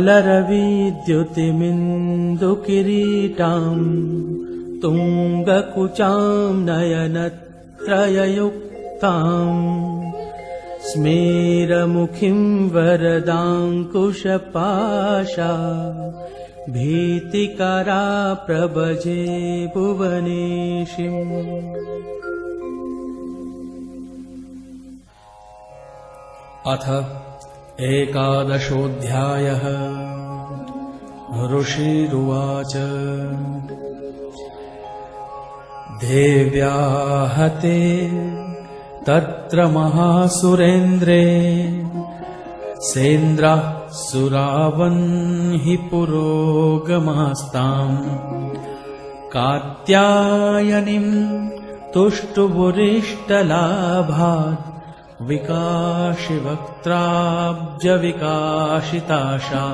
मलरविद्युतिमिन्दुकिरीटाम् तुङ्गकुचाम् नयनत्रययुक्ताम् स्मेरमुखीं वरदाङ्कुशपाशा भीतिकरा प्रभजे भुवनेशिम्। अथ एकादशोऽध्यायः। ऋषिरुवाच देव्याहते तत्र महासुरेन्द्रे सेन्द्राः सुरावन्हि पुरोगमास्ताम् कात्यायनीं तुष्टुभुरिष्टलाभात् विकाशिवक्त्राब्जविकाशिताशा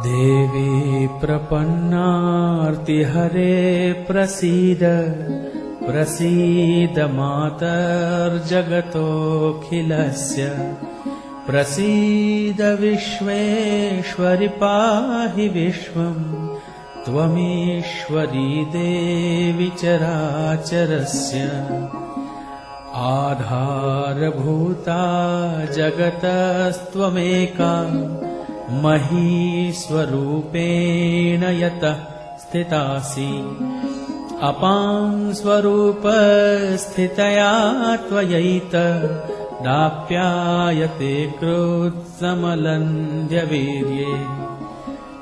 देवी प्रपन्नार्तिहरे प्रसीद प्रसीद मातर्जगतोऽखिलस्य प्रसीद विश्वेश्वरि पाहि विश्वम् त्वमीश्वरी देवी चराचरस्य आधारभूता जगतस्त्वमेका महीस्वरूपेण यतः स्थितासि अपां स्वरूपस्थितया त्वयैतदाप्यायते कृत्समलन्ध्यवीर्ये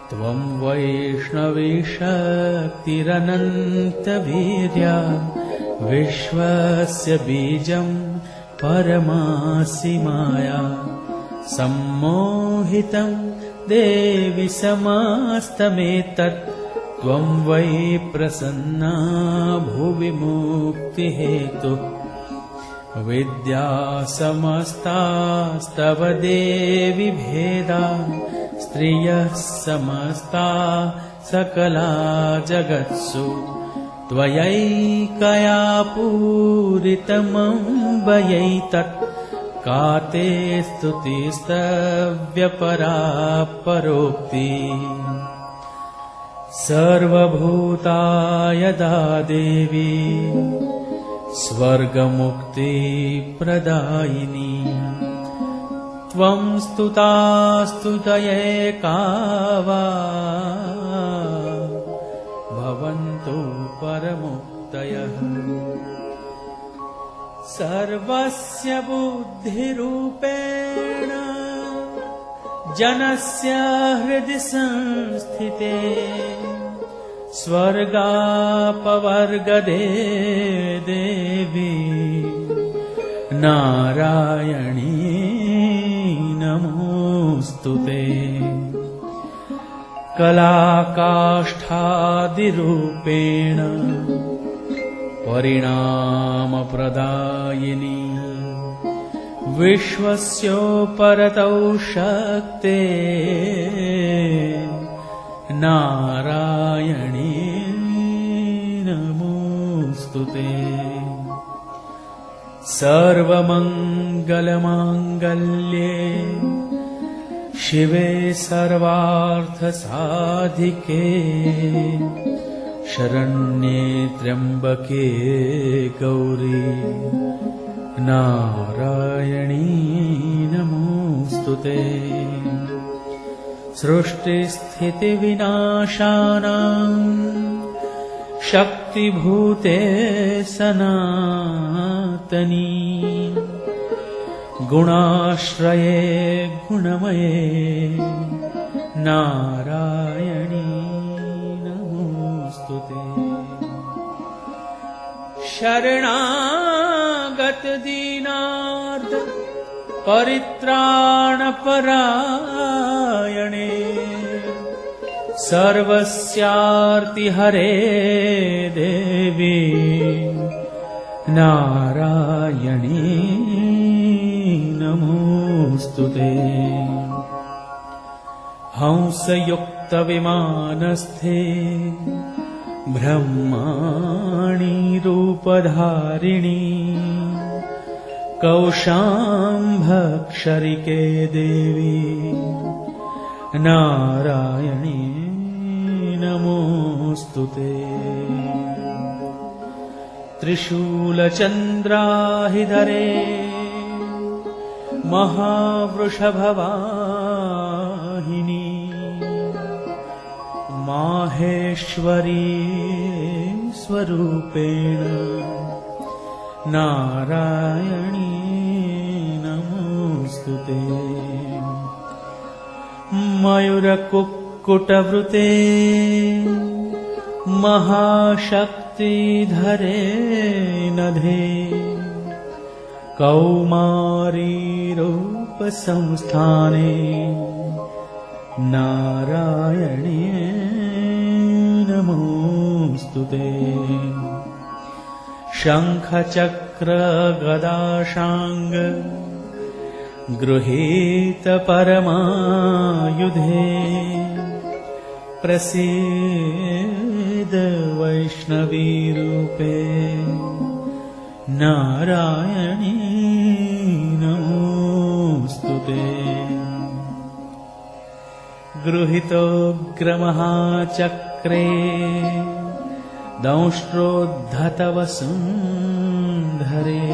त्वं वैष्णवी शक्तिरनन्तवीर्या विश्वस्य बीजं परमासि माया सम्मोहितं देवि समस्तमेतत् त्वं वै प्रसन्ना भुवि मुक्तिहेतुः विद्या समस्तास्तव देवि भेदा स्त्रियः समस्ता सकला जगत्सु त्वयैकया पूरितमम्बयैतत् का ते स्तुतिस्तव्यपरा परोक्ति सर्वभूता यदा देवी स्वर्गमुक्तिप्रदायिनी त्वं स्तुता स्तुतयैका वा भवन्तु परमुक्तयः सर्वस्य बुद्धिरूपेण जनस्य हृदि संस्थिते स्वर्गापवर्गदे देवी नारायणी नमोऽस्तुते कलाकाष्ठादिरूपेण परिणामप्रदायिनी विश्वस्योपरतौ शक्ते नारायणी नमोऽस्तुते सर्वमङ्गलमाङ्गल्ये शिवे सर्वार्थसाधिके शरण्ये त्र्यम्बके गौरी नारायणी नमोऽस्तुते सृष्टिस्थितिविनाशानां शक्तिभूते सनातनी गुणाश्रये गुणमये नारायणी नमोऽस्तुते शरणागत दीनार्थ परित्राणपरायणे सर्वस्यार्तिहरे देवी नारायणी नमोऽस्तुते हंसयुक्तविमानस्थे ब्रह्माणी रूपधारिणी कौशाम्भक्षरिके देवी नारायणी नमोऽस्तुते। त्रिशूलचन्द्राहिधरे महावृषभवाहिनी माहेश्वरी स्वरूपेण नारायणी नमोऽस्तुते। मयूरकुक्कुटवृते महाशक्तिधरे नधे कौमारीरूपसंस्थाने नारायणी नमोऽस्तुते। शङ्खचक्रगदाशाङ्ग गृहीत परमायुधे प्रसीद वैष्णवीरूपे नारायणी नमोऽस्तुते। गृहीतोग्रमहाचक्रे दंष्ट्रोद्धतवसुन्धरे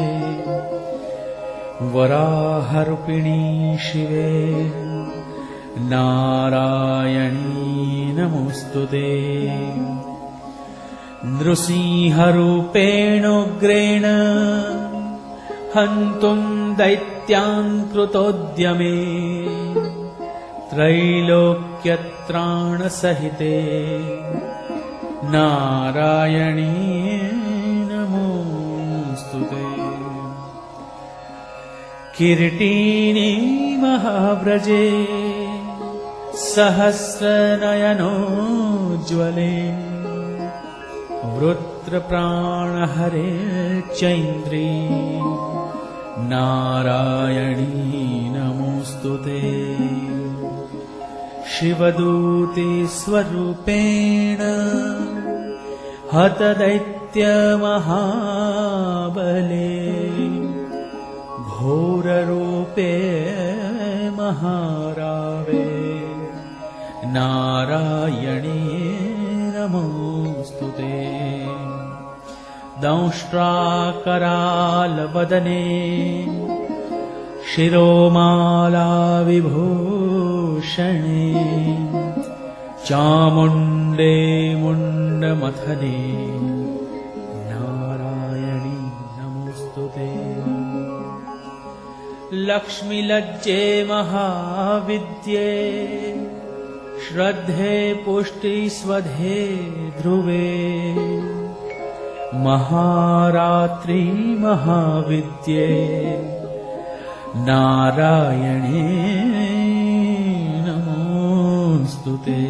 वराहरूपिणी शिवे नारायणी नमोऽस्तुते। नृसिंहरूपेणोग्रेण हन्तुं दैत्यान् कृतोद्यमे त्रैलोक्यत्राणसहिते नारायणी नमोऽस्तुते। किरीटिनी महाव्रजे सहस्रनयनोज्ज्वले वृत्रप्राणहरे चैन्द्री नारायणी नमोऽस्तुते। शिवदूते स्वरूपेण हतदैत्यमहाबले घोररूपे महारावे नारायणी नमोऽस्तुते। दंष्ट्राकरालवदने शिरोमालाविभूषणे चामुण्डे मुण्डमथने नारायणी नमोऽस्तुते। लक्ष्मीलज्जे महाविद्ये श्रद्धे पुष्टिस्वधे ध्रुवे महारात्रि महाविद्ये नारायणे नमोऽस्तुते।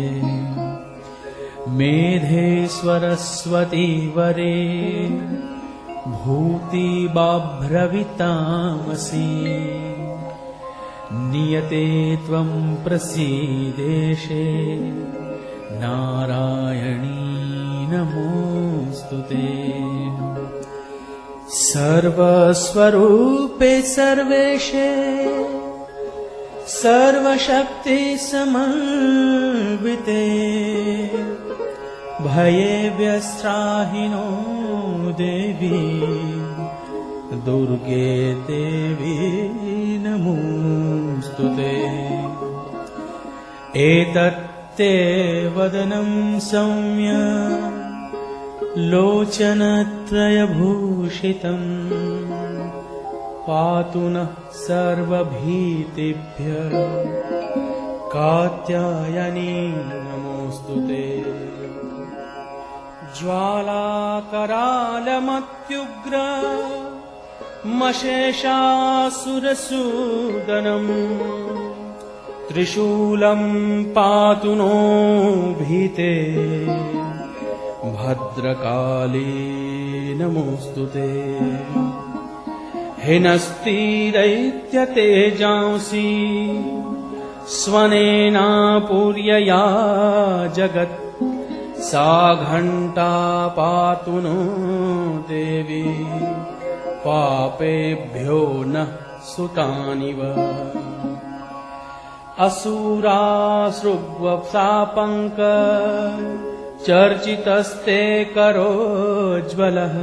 मेधे सरस्वती वरे भूतिबाभ्रवितामसि नियते त्वं प्रसीदेशे नारायणी नमोऽस्तुते। सर्वस्वरूपे सर्वेशे सर्वशक्तिसमन्विते भये व्यस्त्राहिनो देवी दुर्गे देवी नमोऽस्तुते। एतत्ते वदनं सौम्य लोचनत्रयभूषितम् पातु नः सर्वभीतिभ्यः कात्यायनी नमोऽस्तुते। ज्वालाकरालमत्युग्र मशेषासुरसूदनम् त्रिशूलं पातु नो भीते भद्रकाली नमोऽस्तुते। हिनस्ति दैत्यतेजांसि स्वनेनापूर्यया जगत् सा घण्टा पातु नो देवी पापेभ्यो नः सुतानिव असुरासृग्वशापङ्क चर्चितस्ते करोज्ज्वलः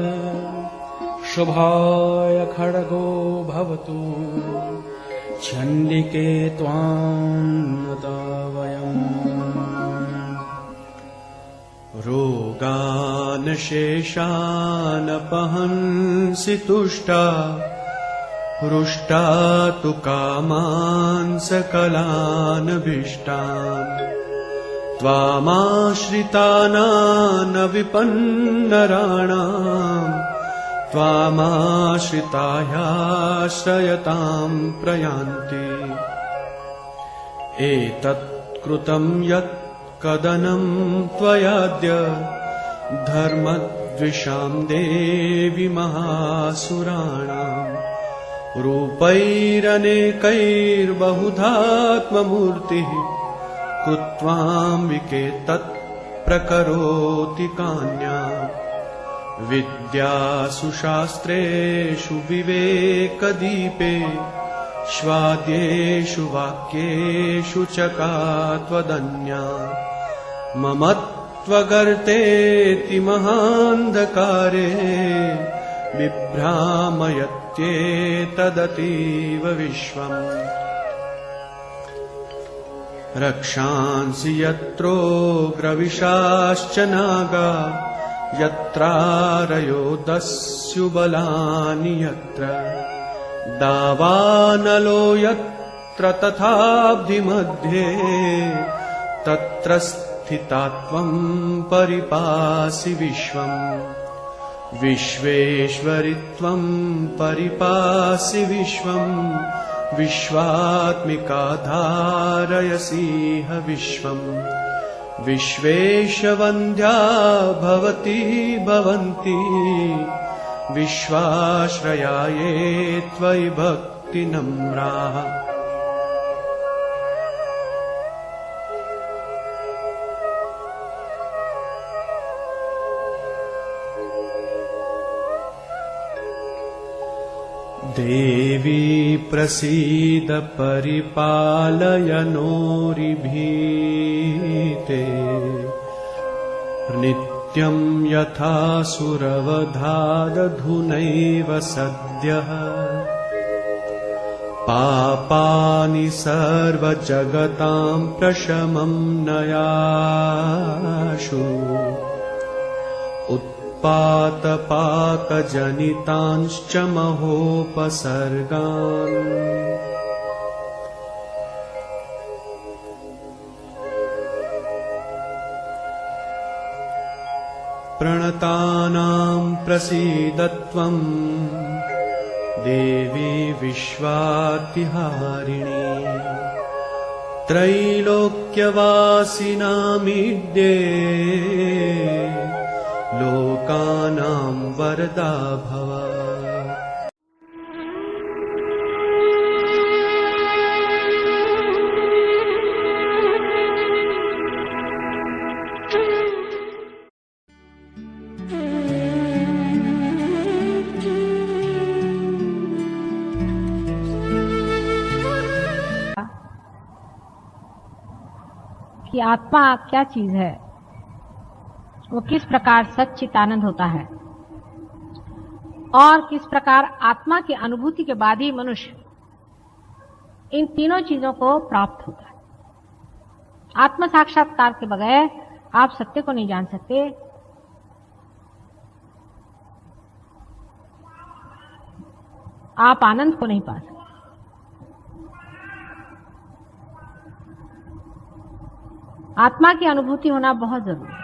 शुभाय खड्गो भवतु चण्डिके त्वां नता वयम् रोगान् शेषानपहंसि तुष्टा हृष्टा तु कामान् सकलानभीष्टान् त्वामाश्रितानां विपन्नराणाम् त्वामाश्रितायाश्रयतां प्रयान्ति एतत् कृतं यत् कदनं त्वयाद्य धर्मद्विषां देवि महासुराणाम् रूपैरनेकैर्बहुधात्ममूर्तिः कृत्वाम्बिके तत् प्रकरोति कान्या विद्यासु शास्त्रेषु विवेकदीपे स्वाद्येषु वाक्येषु च का त्वदन्या ममत्वगर्तेति महान्धकारे बिभ्रामयत्येतदतीव विश्वम् रक्षांसि यत्रोग्रविशाश्च नागा यत्रारयो दस्युबलानि यत्र दावानलो यत्र तथाब्धिमध्ये तत्र स्थिता त्वं परिपासि विश्वम् विश्वेश्वरि त्वं परिपासि विश्वम् विश्वात्मिका धारयसीह विश्वम् विश्वेशवन्ध्या भवती भवन्ति विश्वाश्रयाये त्वयि भक्तिनम्राः देवी प्रसीद परिपालय नोरिभीते नित्यं यथासुरवधादधुनैव सद्यः पापानि सर्वजगतां प्रशमं नयाशु पातपाकजनितांश्च महोपसर्गान् प्रणतानां प्रसीद त्वं देवी विश्वातिहारिणी त्रैलोक्यवासिनामीड्ये लोकानां वरदा भव कि आत्मा क्या चीज है, वो किस प्रकार सच्चित आनंद होता है और किस प्रकार आत्मा की अनुभूति के बाद ही मनुष्य इन तीनों चीजों को प्राप्त होता है। आत्म साक्षात्कार के बगैर आप सत्य को नहीं जान सकते। आप आनंद को नहीं पा सकते। आत्मा की अनुभूति होना बहुत जरूरी है।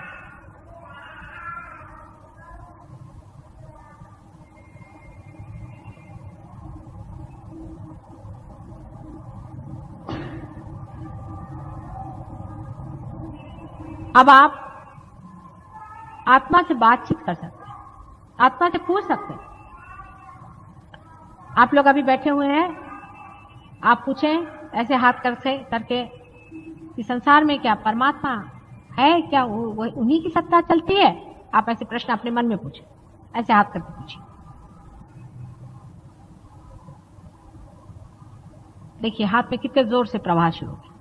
अब आप आत्मा से बातचीत कर सकते हैं, आत्मा से पूछ सकते हैं। आप लोग अभी बैठे हुए हैं, आप पूछें ऐसे हाथ करके कि संसार में क्या परमात्मा है, क्या वो उन्हीं की सत्ता चलती है? आप ऐसे प्रश्न अपने मन में पूछें, ऐसे हाथ करके पूछिए। देखिए हाथ में कितने जोर से प्रवाह शुरू हो गया।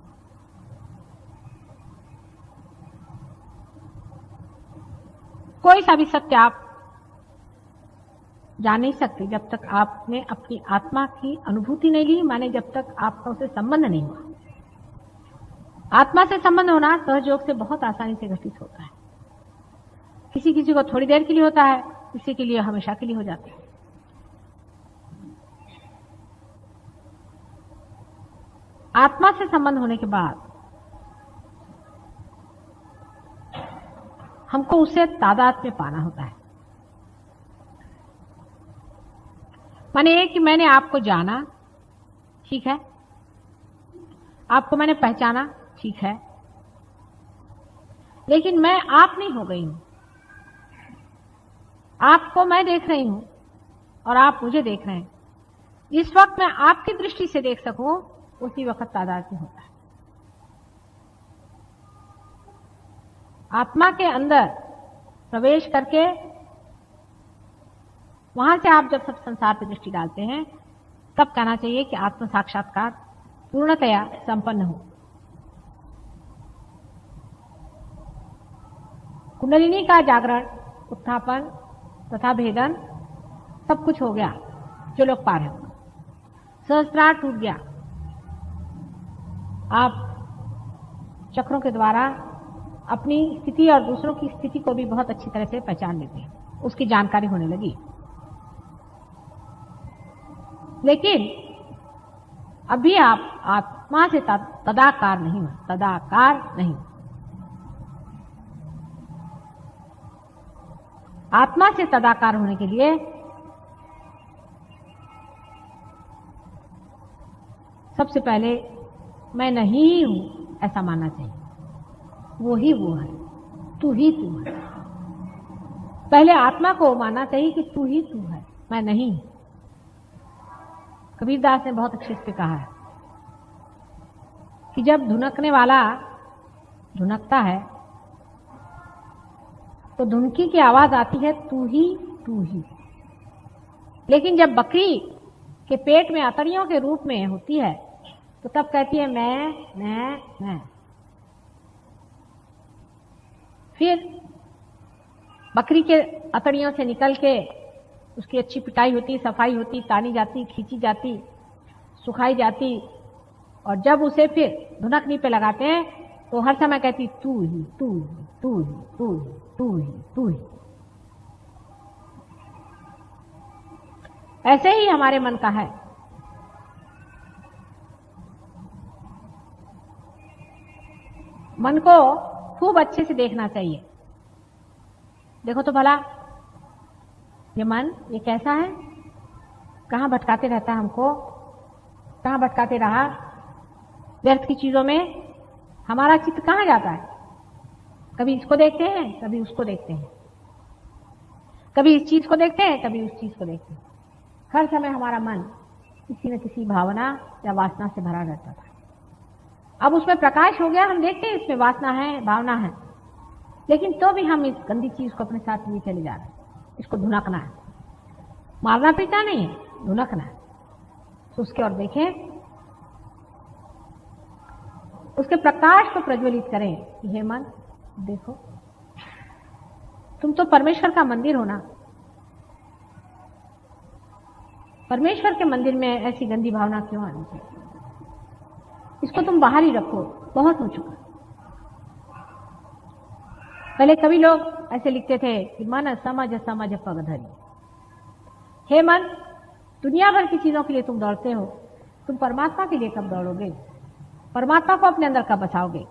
कोई सा भी सत्य आप जान नहीं सकते जब तक आपने अपनी आत्मा की अनुभूति नहीं ली, माने जब तक आपका उससे संबंध नहीं हुआ। आत्मा से संबंध होना सहयोग से बहुत आसानी से घटित होता है। किसी किसी को थोड़ी देर के लिए होता है, किसी के लिए हमेशा के लिए हो जाता है। आत्मा से संबंध होने के बाद हमको उससे तादात्म्य पाना होता है। माने ये कि मैंने आपको जाना, ठीक है, आपको मैंने पहचाना, ठीक है, लेकिन मैं आप नहीं हो गई हूं। आपको मैं देख रही हूं और आप मुझे देख रहे हैं। जिस वक्त मैं आपकी दृष्टि से देख सकूं उसी वक्त तादात्म्य होता है। आत्मा के अंदर प्रवेश करके वहां से आप जब सब संसार पर दृष्टि डालते हैं तब कहना चाहिए कि आत्म साक्षात्कार पूर्णतया संपन्न हो। कुंडलिनी का जागरण, उत्थापन तथा भेदन सब कुछ हो गया। जो लोग पार है, सहस्त्रार टूट गया। आप चक्रों के द्वारा अपनी स्थिति और दूसरों की स्थिति को भी बहुत अच्छी तरह से पहचान लेते हैं, उसकी जानकारी होने लगी। लेकिन अभी आप आत्मा से तदाकार नहीं हो, तदाकार नहीं। आत्मा से तदाकार होने के लिए सबसे पहले मैं नहीं हूं ऐसा मानना चाहिए। वो ही वो है, तू ही तू है। पहले आत्मा को मानना चाहिए कि तू ही तू है, मैं नहीं। कबीरदास ने बहुत अच्छे से कहा है कि जब धुनकने वाला धुनकता है तो धुनकी की आवाज आती है तू ही तू ही। लेकिन जब बकरी के पेट में अतड़ियों के रूप में होती है तो तब कहती है मैं। फिर बकरी के अतड़ियों से निकल के उसकी अच्छी पिटाई होती, सफाई होती, तानी जाती, खींची जाती, सुखाई जाती, और जब उसे फिर धुनकनी पे लगाते हैं तो हर समय कहती तू ही तू ही तू ही तू ही तू ही तू ही। ऐसे ही हमारे मन का है। मन को खूब अच्छे से देखना चाहिए। देखो तो भला ये मन ये कैसा है, कहां भटकाते रहता है हमको, कहां भटकाते रहा व्यर्थ की चीजों में। हमारा चित्त कहां जाता है? कभी इसको देखते हैं, कभी उसको देखते हैं, कभी इस चीज को देखते हैं, कभी उस चीज को देखते हैं। हर समय हमारा मन किसी न किसी भावना या वासना से भरा रहता था। अब उसमें प्रकाश हो गया, हम देखते हैं इसमें वासना है, भावना है, लेकिन तो भी हम इस गंदी चीज को अपने साथ लिए चले जा रहे हैं। इसको धुनकना है, मारना पीटना नहीं है, धुनकना है। तो उसके और देखें, उसके प्रकाश को प्रज्वलित करें कि हे मन देखो, तुम तो परमेश्वर का मंदिर हो ना। परमेश्वर के मंदिर में ऐसी गंदी भावना क्यों आनी चाहिए? इसको तुम बाहर ही रखो, बहुत हो चुका। पहले कभी लोग ऐसे लिखते थे कि मन समझ समझ पग धरी। हे मन, दुनिया भर की चीजों के लिए तुम दौड़ते हो, तुम परमात्मा के लिए कब दौड़ोगे? परमात्मा को अपने अंदर कब बसाओगे?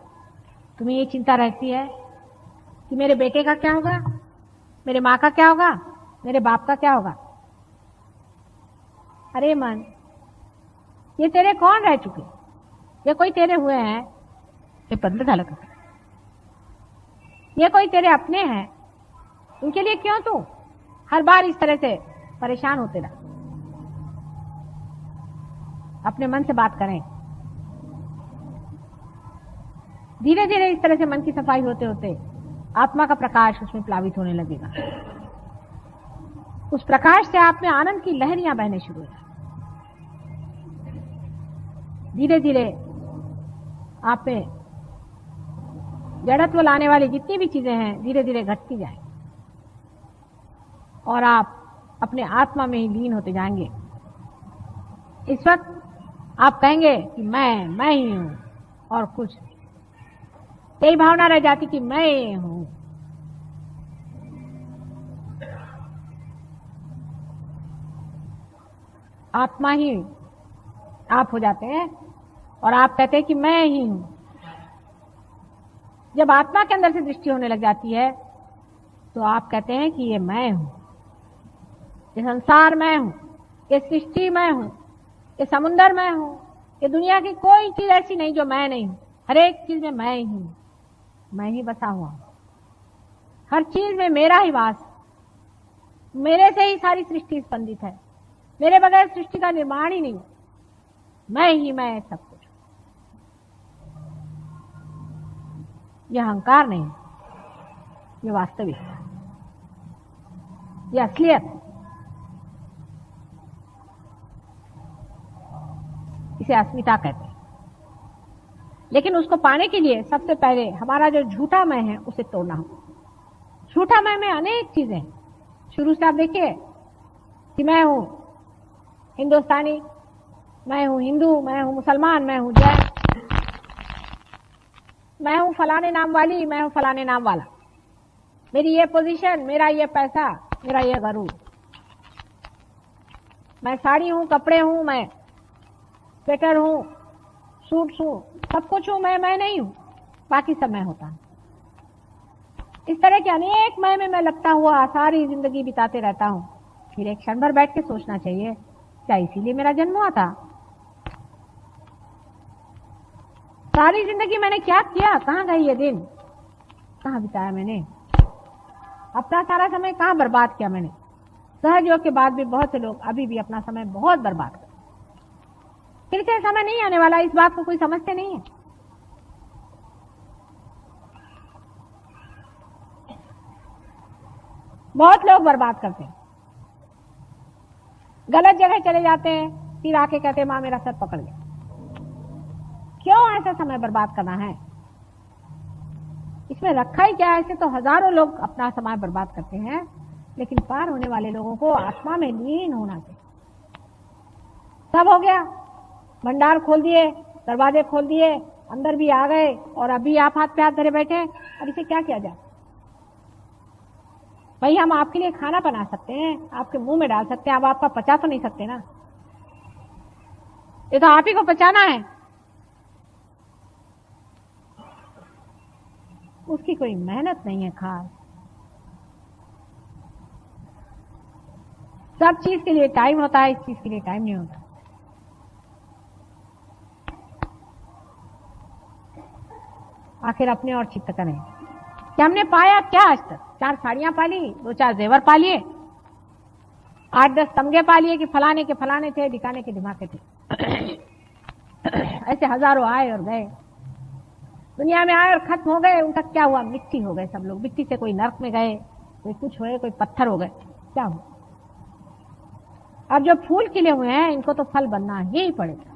तुम्हें ये चिंता रहती है कि मेरे बेटे का क्या होगा, मेरे माँ का क्या होगा, मेरे बाप का क्या होगा। अरे मन, ये तेरे कौन रह चुके? ये कोई तेरे हुए हैं? ये बंद धलक, ये कोई तेरे अपने हैं? उनके लिए क्यों तू हर बार इस तरह से परेशान होते रह? अपने मन से बात करें। धीरे धीरे इस तरह से मन की सफाई होते होते आत्मा का प्रकाश उसमें प्लावित होने लगेगा। उस प्रकाश से आप में आनंद की लहरियां बहने शुरू हो जाएंगी। धीरे धीरे आप में जड़त्व लाने वाली जितनी भी चीजें हैं धीरे धीरे घटती जाएंगी और आप अपने आत्मा में ही लीन होते जाएंगे। इस वक्त आप कहेंगे कि मैं ही हूं और कुछ यही भावना रह जाती कि मैं हूं। आत्मा ही आप हो जाते हैं और आप कहते हैं कि मैं ही हूं। जब आत्मा के अंदर से दृष्टि होने लग जाती है तो आप कहते हैं कि ये मैं हूं, ये संसार मैं हूं, ये सृष्टि मैं हूं, ये समुंदर मैं हूं, ये दुनिया की कोई चीज ऐसी नहीं जो मैं नहीं हूं। हर एक चीज में मैं ही हूं, मैं ही बसा हुआ हूं। हर चीज में मेरा ही वास, मेरे से ही सारी सृष्टि स्पंदित है, मेरे बगैर सृष्टि का निर्माण ही नहीं। मैं ही मैं सब कुछ। यह अहंकार नहीं, यह वास्तविक, यह असलियत है। इसे अस्मिता कहते हैं। लेकिन उसको पाने के लिए सबसे पहले हमारा जो झूठा मैं है उसे तोड़ना होगा। झूठा मैं में अनेक चीजें हैं। शुरू से आप देखिए कि मैं हूं हिंदुस्तानी, मैं हूं हिंदू, मैं हूं मुसलमान, मैं हूं जैन, मैं हूं फलाने नाम वाली, मैं हूं फलाने नाम वाला, मेरी ये पोजीशन, मेरा ये पैसा, मेरा ये गरूर, मैं साड़ी हूं, कपड़े हूं, मैं स्वेटर हूं, सूट हूं, सब कुछ हूं, मैं नहीं हूं, बाकी सब मैं होता हूं। इस तरह के अनेक मैं लगता हुआ सारी जिंदगी बिताते रहता हूं। फिर एक क्षण भर बैठ के सोचना चाहिए, क्या इसीलिए मेरा जन्म हुआ था? सारी जिंदगी मैंने क्या किया? कहां गई ये दिन? कहां बिताया मैंने? अपना सारा समय कहां बर्बाद किया मैंने? सहज योग के बाद भी बहुत से लोग अभी भी अपना समय बहुत बर्बाद करते। फिर से समय नहीं आने वाला, इस बात को कोई समझते नहीं है। बहुत लोग बर्बाद करते हैं, गलत जगह चले जाते हैं, फिर आके कहते हैं मां मेरा सर पकड़ गया। क्यों ऐसा समय बर्बाद करना है? इसमें रखा ही क्या है? ऐसे तो हजारों लोग अपना समय बर्बाद करते हैं, लेकिन पार होने वाले लोगों को आत्मा में लीन होना चाहिए। सब हो गया, भंडार खोल दिए, दरवाजे खोल दिए, अंदर भी आ गए और अभी आप हाथ पे हाथ धरे बैठे। अब इसे क्या किया जाए? भाई हम आपके लिए खाना बना सकते हैं, आपके मुंह में डाल सकते हैं, अब आपका पचा तो नहीं सकते ना। ये तो आप ही को पचाना है, उसकी कोई मेहनत नहीं है खास। सब चीज के लिए टाइम होता है, इस चीज के लिए टाइम नहीं होता। आखिर अपने और चित्त करें कि हमने पाया क्या आज तक? 4 साड़ियां पाली, 2-4 जेवर पा लिए, 8-10 तमगे पा लिए कि फलाने के फलाने थे, दिखाने के दिमागे थे। ऐसे हजारों आए और गए, दुनिया में आए और खत्म हो गए। उनका क्या हुआ? मिट्टी हो गए सब लोग। मिट्टी से कोई नरक में गए, कोई कुछ हुए, कोई पत्थर हो गए। क्या हुआ? अब जो फूल खिले हुए हैं इनको तो फल बनना ही पड़ेगा।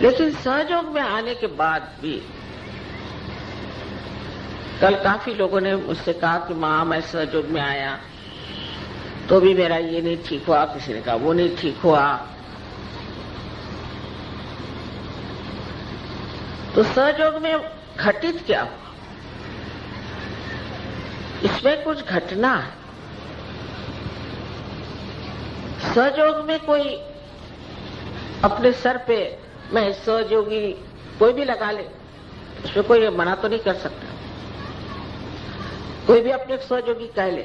लेकिन सहयोग में आने के बाद भी कल काफी लोगों ने मुझसे कहा कि मां मैं सहयोग में आया तो भी मेरा ये नहीं ठीक हुआ, किसी ने कहा वो नहीं ठीक हुआ। तो सहयोग में घटित क्या हुआ? इसमें कुछ घटना है। सहयोग में कोई अपने सर पे मैं सहयोगी कोई भी लगा ले, इसमें कोई मना तो नहीं कर सकता। कोई भी अपने सहयोगी कह ले,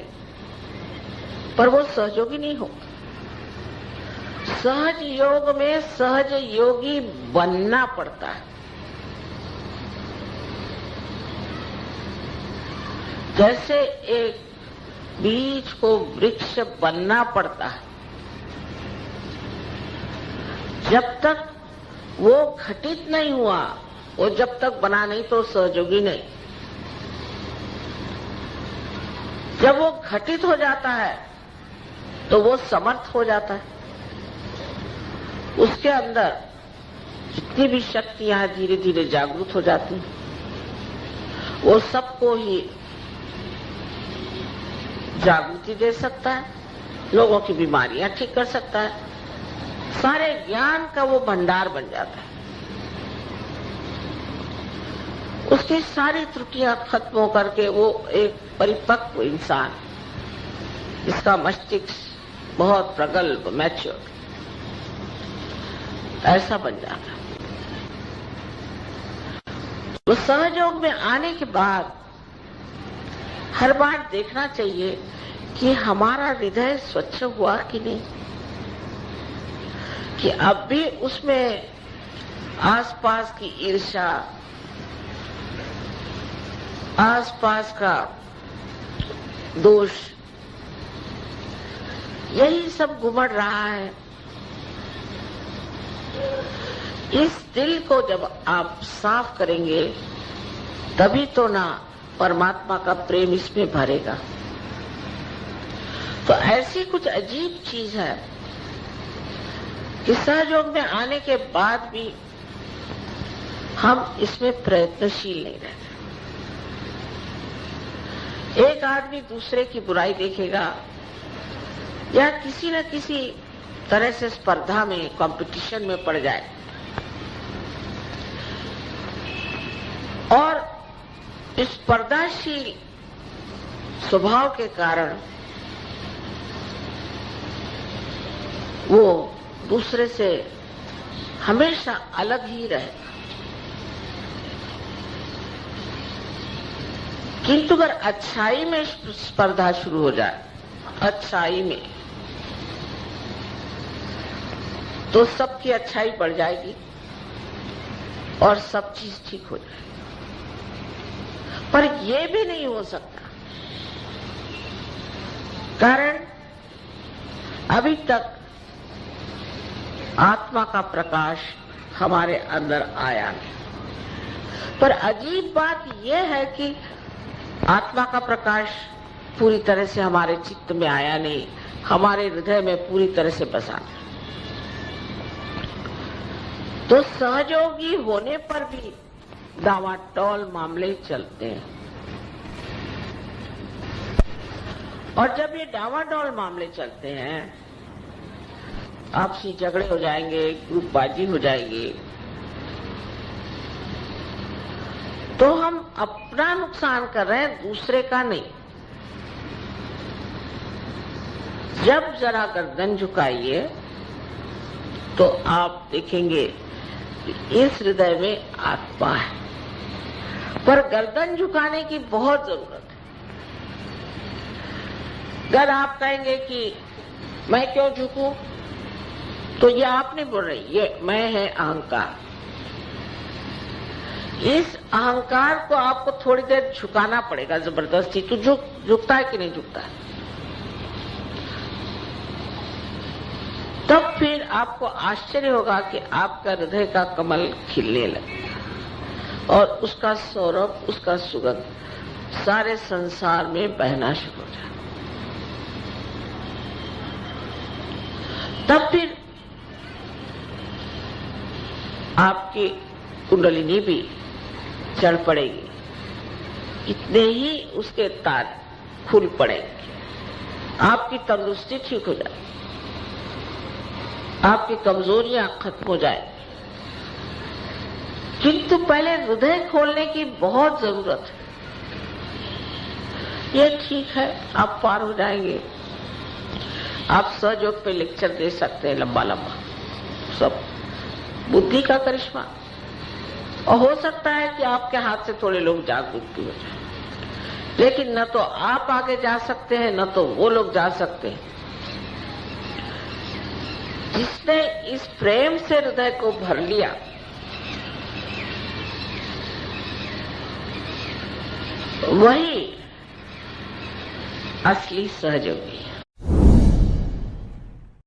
पर वो सहयोगी नहीं होगा। सहज योग में सहज योगी बनना पड़ता है। जैसे एक बीज को वृक्ष बनना पड़ता है, जब तक वो घटित नहीं हुआ, वो जब तक बना नहीं तो सहयोगी नहीं। जब वो घटित हो जाता है तो वो समर्थ हो जाता है। उसके अंदर जितनी भी शक्तियां धीरे धीरे जागृत हो जाती हैं, वो सबको ही जागृति दे सकता है, लोगों की बीमारियां ठीक कर सकता है, सारे ज्ञान का वो भंडार बन जाता है। उसकी सारी त्रुटियां खत्म होकर के वो एक परिपक्व इंसान, जिसका मस्तिष्क बहुत प्रगल्भ मैच्योर, ऐसा बन जाता है। तो सहयोग में आने के बाद हर बार देखना चाहिए कि हमारा हृदय स्वच्छ हुआ कि नहीं, कि अब भी उसमें आसपास की ईर्ष्या, आसपास का दोष, यही सब घुमड़ रहा है। इस दिल को जब आप साफ करेंगे तभी तो ना परमात्मा का प्रेम इसमें भरेगा। तो ऐसी कुछ अजीब चीज है कि सहयोग में आने के बाद भी हम इसमें प्रयत्नशील नहीं रहते। एक आदमी दूसरे की बुराई देखेगा या किसी न किसी तरह से स्पर्धा में, कंपटीशन में पड़ जाए और इस स्पर्धाशील स्वभाव के कारण वो दूसरे से हमेशा अलग ही रहे। किंतु अगर अच्छाई में स्पर्धा शुरू हो जाए, अच्छाई में, तो सबकी अच्छाई बढ़ जाएगी और सब चीज ठीक हो जाएगी। पर यह भी नहीं हो सकता, कारण अभी तक आत्मा का प्रकाश हमारे अंदर आया नहीं। पर अजीब बात यह है कि आत्मा का प्रकाश पूरी तरह से हमारे चित्त में आया नहीं, हमारे हृदय में पूरी तरह से बसा नहीं। तो सहयोगी होने पर भी डावाडोल मामले चलते हैं, और जब ये डावाडोल मामले चलते हैं, आपसी झगड़े हो जाएंगे, ग्रुपबाजी हो जाएगी, तो हम अपना नुकसान कर रहे हैं, दूसरे का नहीं। जब जरा गर्दन झुकाइए तो आप देखेंगे कि इस हृदय में आत्मा है, पर गर्दन झुकाने की बहुत जरूरत है। अगर आप कहेंगे कि मैं क्यों झुकूं, तो ये आप नहीं बोल रही, ये मैं है अहंकार। इस अहंकार को आपको थोड़ी देर झुकाना पड़ेगा जबरदस्ती। तो झुकता है कि नहीं झुकता है? तब फिर आपको आश्चर्य होगा कि आपका हृदय का कमल खिलने लगेगा और उसका सौरभ, उसका सुगंध सारे संसार में बहना शुरू हो जाए। तब फिर आपकी कुंडलिनी भी चढ़ पड़ेगी, इतने ही उसके तार खुल पड़ेंगे, आपकी तंदुरुस्ती ठीक हो जाएगी, आपकी कमजोरियां खत्म हो जाएगी। किंतु पहले हृदय खोलने की बहुत जरूरत है। ये ठीक है, आप पार हो जाएंगे। आप सहयोग पे लेक्चर दे सकते हैं लंबा लंबा, सब बुद्धि का करिश्मा, और हो सकता है कि आपके हाथ से थोड़े लोग जागरूक भी हो जाए, लेकिन न तो आप आगे जा सकते हैं, न तो वो लोग जा सकते हैं। जिसने इस प्रेम से हृदय को भर लिया, वही असली सहयोगी है।